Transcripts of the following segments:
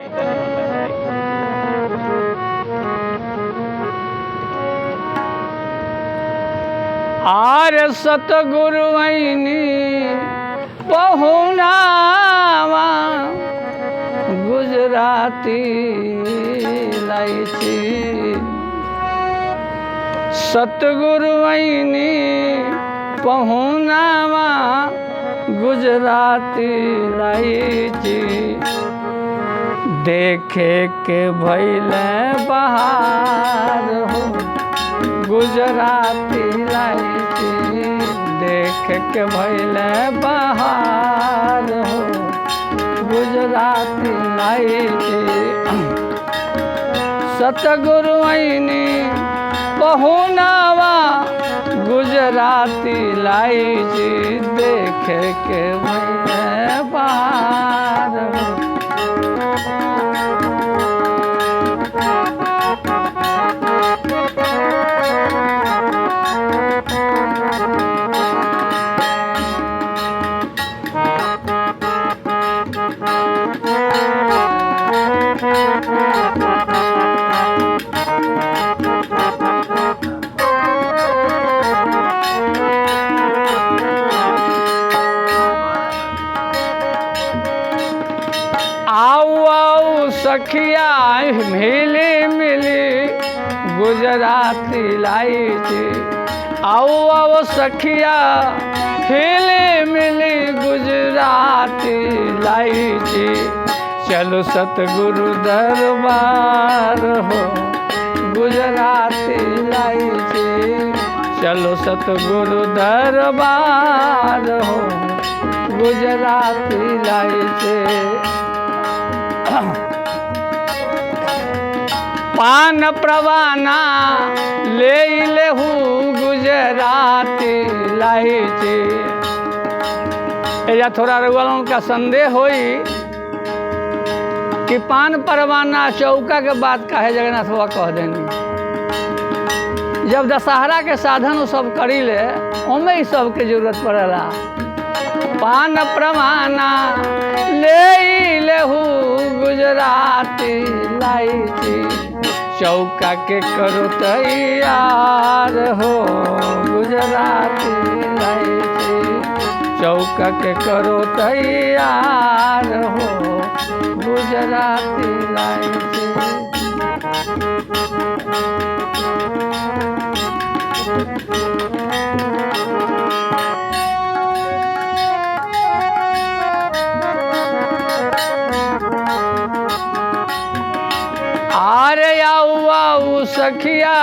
आर सतगुरु ऐनी पहुनावा गुजराती लाइची सतगुरु ऐनी पहुनावा गुजराती लाइची देखे के भैले बहार हो गुजराती लाइची देख के भैले बहार हो गुजराती लाइची सतगुरु ऐनी पहुनावा गुजराती लाइची देख के भैले बहार हो। सखिया मिली मिली गुजराती लाइची आओ सखिया मिली मिली गुजराती लाइची चलो सतगुरु दरबार हो गुजराती लाइची चलो सतगुरु दरबार हो गुजराती लाइची पान प्रवाना ले लेहू गुजराती लाइची या थोड़ा रघुवालों का संदेह होई कि पान परवाना चौका के बात काहे जगन्नाथ बाबा कह देनी। जब दशहरा के साधन सब करी ले ओमे ही सबके जरूरत पड़ेला। पान प्रवाना ले लेहू गुजराती लाइची चौका के करो तैयार हो गुजराती लाइची चौका के करो तैयार हो गुजराती लाइची। अरे आओ सखिया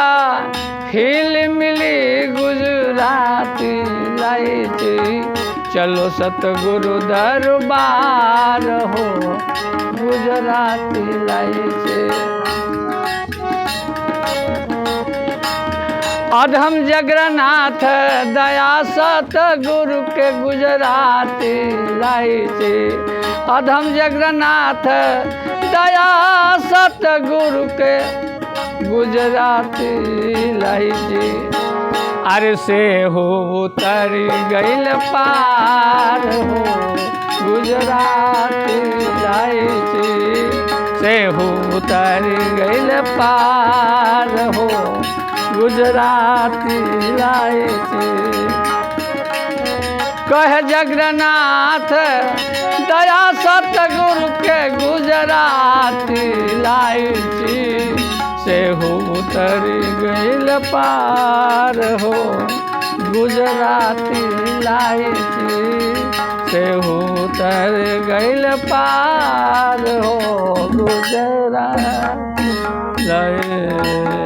हिल मिली गुजराती लाइची चलो सतगुरु दरबार हो गुजराती लाइची। अधम जगन्नाथ दया सतगुरु के गुजराती लाइची अधम जगन्नाथ दया सतगुरु के गुजराती लाइची अरे से हो उतरी गइल पार हो गुजराती लाइची से हो उतरी गइल पार हो गुजराती लाइची। कह जगन्नाथ दया सतगुरु के गुजराती लाइची से हो उतरी गइल पार हो गुजराती लाइची से हो उतर गइल पार हो गुजराती लाइची।